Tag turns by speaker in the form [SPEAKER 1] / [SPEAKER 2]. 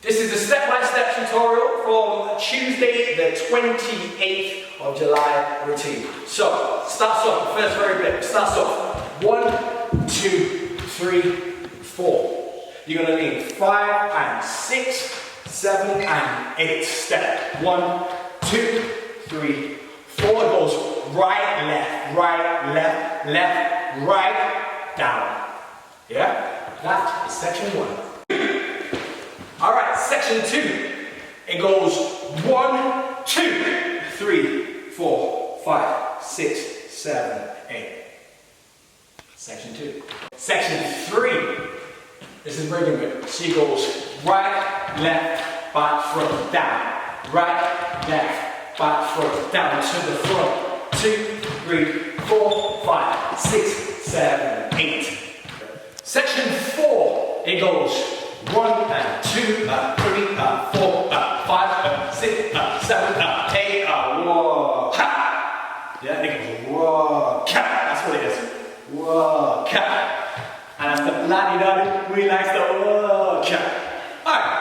[SPEAKER 1] This is a step-by-step tutorial from Tuesday the 28th of July routine. So, starts off, first very bit, starts off 1, 2, 3, 4. You're going to need 5 and 6, 7 and 8 step. 1, 2, 3, 4. It goes right, left, right, down. Yeah? That is section 1. Alright, section 2. It goes 1, 2, 3, 4, 5, 6, 7, 8. Section 2. Section 3. This is very good. She goes right, left, back, front, down. Right, left, back, front, down to the front. 2, 3, 4, 5, 6, 7, 8. Section 4. It goes 1 and 2, 3, 4, 5, 6, 7, 8, whoa, ha! Yeah, it goes whoa, cat. That's what it is. Whoa, cat. And that's the bloody daddy. We like the whoa, cat. Alright.